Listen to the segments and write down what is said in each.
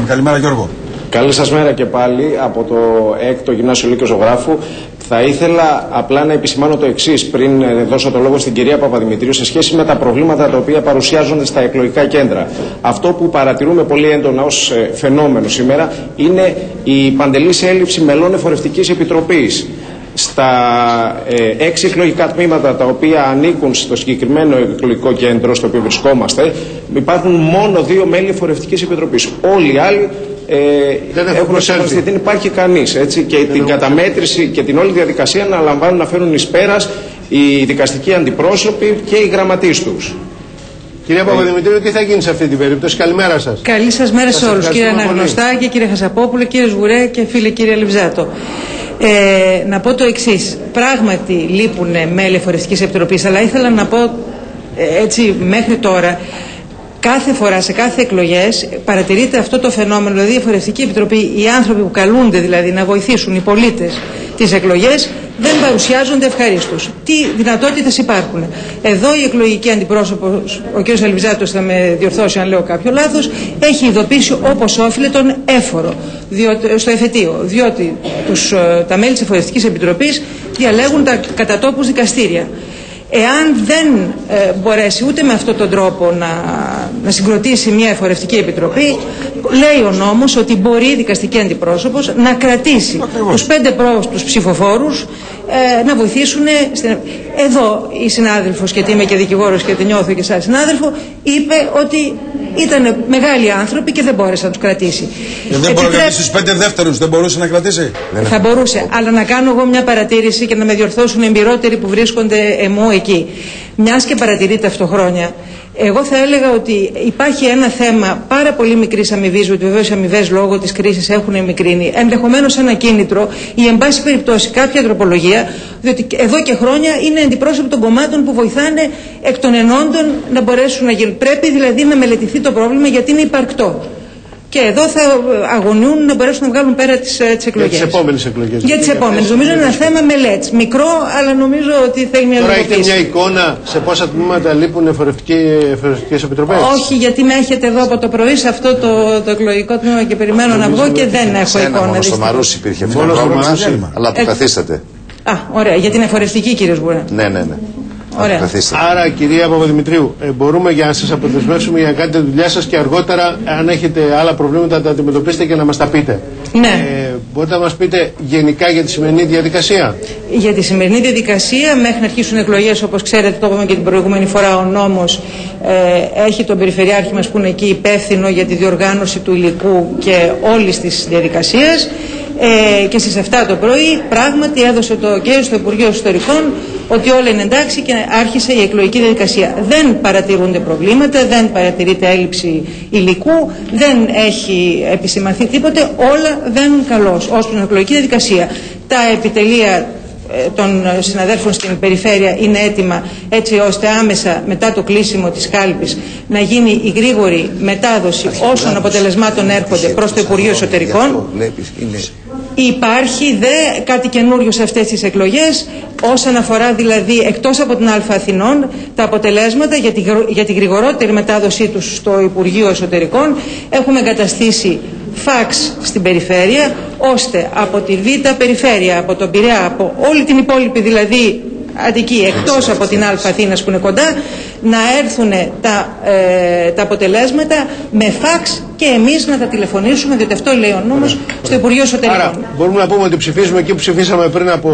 Καλημέρα Γιώργο. Καλή σας μέρα και πάλι από το 6ο Γυμνάσιο Λύκειο Ζωγράφου. Θα ήθελα απλά να επισημάνω το εξής πριν δώσω το λόγο στην κυρία Παπαδημητρίου σε σχέση με τα προβλήματα τα οποία παρουσιάζονται στα εκλογικά κέντρα. Αυτό που παρατηρούμε πολύ έντονα ως φαινόμενο σήμερα είναι η παντελής έλλειψη μελών εφορευτικής επιτροπής. Στα 6 εκλογικά τμήματα τα οποία ανήκουν στο συγκεκριμένο εκλογικό κέντρο στο οποίο βρισκόμαστε, υπάρχουν μόνο 2 μέλη εφορευτικής επιτροπής. Όλοι οι άλλοι έχουν εξαρτηθεί, δεν υπάρχει κανείς. Και την καταμέτρηση και την όλη διαδικασία να φέρουν εις πέρας οι δικαστικοί αντιπρόσωποι και οι γραμματείς τους. Κυρία Παπαδημητρίου, τι θα γίνει σε αυτή την περίπτωση? Καλημέρα σας. Καλή σας μέρα σε όλους, κύριε Αναγνωστάκη, κύριε Χασαπόπουλο, κύριε Σγουρέ και φίλε κύριε Λιβζάτο. Να πω το εξής. Πράγματι λείπουν μέλη εφορευτικής επιτροπής, αλλά ήθελα να πω έτσι μέχρι τώρα. Κάθε φορά, σε κάθε εκλογές, παρατηρείται αυτό το φαινόμενο. Δηλαδή, η Εφορευτική Επιτροπή, οι άνθρωποι που καλούνται δηλαδή να βοηθήσουν οι πολίτες τις εκλογές, δεν παρουσιάζονται ευχαρίστως. Τι δυνατότητες υπάρχουν? Εδώ η εκλογική αντιπρόσωπος, ο κ. Αλβιζάτος θα με διορθώσει αν λέω κάποιο λάθος, έχει ειδοποιήσει όπως όφιλε τον έφορο στο εφετείο. Διότι τα μέλη της Εφορευτικής Επιτροπής διαλέγουν τα κατατόπους δικαστήρια. Εάν δεν μπορέσει ούτε με αυτόν τον τρόπο να συγκροτήσει μια εφορευτική επιτροπή, λέει ο νόμος ότι μπορεί η δικαστική αντιπρόσωπος να κρατήσει τους 5 πρόσωπους ψηφοφόρους να βοηθήσουν. Εδώ η συνάδελφος, γιατί είμαι και δικηγόρος και την νιώθω και σαν συνάδελφο, είπε ότι ήταν μεγάλοι άνθρωποι και δεν μπόρεσε να τους κρατήσει. Δεν μπορεί να κρατήσει τους 5 δεύτερους, δεν μπορούσε να κρατήσει. Θα μπορούσε, αλλά να κάνω εγώ μια παρατήρηση και να με διορθώσουν οι εμπειρότεροι που βρίσκονται εκεί. Μιας και παρατηρείται αυτοχρόνια, εγώ θα έλεγα ότι υπάρχει ένα θέμα πάρα πολύ μικρής αμοιβής, ότι βεβαίως οι αμοιβές λόγω της κρίσης έχουν μικρύνει, ενδεχομένως ένα κίνητρο ή εν πάση περιπτώσει κάποια τροπολογία, διότι εδώ και χρόνια είναι αντιπρόσωποι των κομμάτων που βοηθάνε εκ των ενόντων να μπορέσουν να γίνουν. Πρέπει δηλαδή να μελετηθεί το πρόβλημα γιατί είναι υπαρκτό. Και εδώ θα αγωνιούν να μπορέσουν να βγάλουν πέρα τις εκλογές. Για τις επόμενες εκλογές. Για τις επόμενες. Νομίζω είναι ένα θέμα μελέτης. Μικρό, αλλά νομίζω ότι θέλει μια Τώρα λογοποίηση. έχετε μια εικόνα σε πόσα τμήματα λείπουν εφορευτικές επιτροπές? Όχι, γιατί με έχετε εδώ από το πρωί σε αυτό το εκλογικό τμήμα και περιμένω να βγω και δεν έχω εικόνα. Μόνο στο Μαρούσι υπήρχε αυτό το πρόβλημα, αλλά το καθίσατε. Α, ωραία. Για την εφορευτική, κύριε Σγουρέ. Ναι. Ωραία. Άρα, κυρία Παπαδημητρίου, μπορούμε για να σας αποδεσμεύσουμε για να κάνετε τη δουλειά σας και αργότερα, αν έχετε άλλα προβλήματα, να τα αντιμετωπίσετε και να μας τα πείτε. Ναι. Μπορείτε να μας πείτε γενικά για τη σημερινή διαδικασία? Για τη σημερινή διαδικασία, μέχρι να αρχίσουν εκλογές, όπως ξέρετε, το είπαμε και την προηγούμενη φορά, ο νόμος έχει τον Περιφερειάρχη μας που είναι εκεί υπεύθυνο για τη διοργάνωση του υλικού και όλης της διαδικασίας. Και στις 7 το πρωί πράγματι έδωσε το OK στο Υπουργείο Εσωτερικών ότι όλα είναι εντάξει και άρχισε η εκλογική διαδικασία. Δεν παρατηρούνται προβλήματα, δεν παρατηρείται έλλειψη υλικού, δεν έχει επισημανθεί τίποτε, όλα βαίνουν καλώς ως προς την εκλογική διαδικασία. Τα επιτελεία των συναδέλφων στην περιφέρεια είναι έτοιμα έτσι ώστε άμεσα μετά το κλείσιμο της κάλπης να γίνει η γρήγορη μετάδοση όσων αποτελεσμάτων έρχονται προς το Υπουργείο Εσωτερικών. Υπάρχει δε κάτι καινούριο σε αυτές τις εκλογές όσον αφορά δηλαδή εκτός από την Α Αθηνών τα αποτελέσματα για τη γρηγορότερη μετάδοσή τους στο Υπουργείο Εσωτερικών. Έχουμε εγκαταστήσει φαξ στην περιφέρεια ώστε από τη Β' περιφέρεια, από τον Πειραιά, από όλη την υπόλοιπη δηλαδή Αττική εκτός από την Α Αθήνας που είναι κοντά να έρθουν τα αποτελέσματα με φαξ και εμείς να τα τηλεφωνήσουμε, διότι αυτό λέει ο νόμος, στο Υπουργείο Εσωτερικών. Άρα μπορούμε να πούμε ότι ψηφίζουμε εκεί που ψηφίσαμε πριν από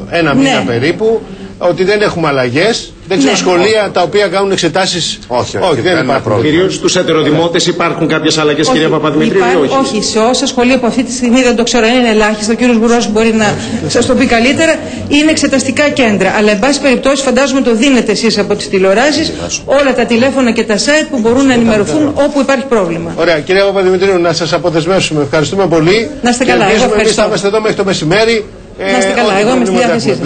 ένα μήνα περίπου, ότι δεν έχουμε αλλαγές, δεν ξέρω σχολεία τα οποία κάνουν εξετάσεις. Όχι, δεν υπάρχουν. Κυρίως στους ετεροδημότες υπάρχουν κάποιες αλλαγές, κυρία Παπαδημητρίου, όχι, σε όσα σχολεία που αυτή τη στιγμή δεν το ξέρω, είναι ελάχιστα. Ο κύριος Μπουρός μπορεί να σας το πει καλύτερα. Είναι εξεταστικά κέντρα. Αλλά, εν πάση περιπτώσει, φαντάζομαι το δίνετε εσείς από τις τηλεοράσεις όλα τα τηλέφωνα και τα site που μπορούν να ενημερωθούν όπου υπάρχει πρόβλημα. Ωραία, κυρία Παπαδημητρίου, να σας αποδεσμεύσουμε. Ευχαριστούμε πολύ. Να είστε καλά. Εμείς θα είμαστε εδώ μέχρι το μεσημέρι. Να είστε καλά. Εγώ είμαι στη διάθεσή σας.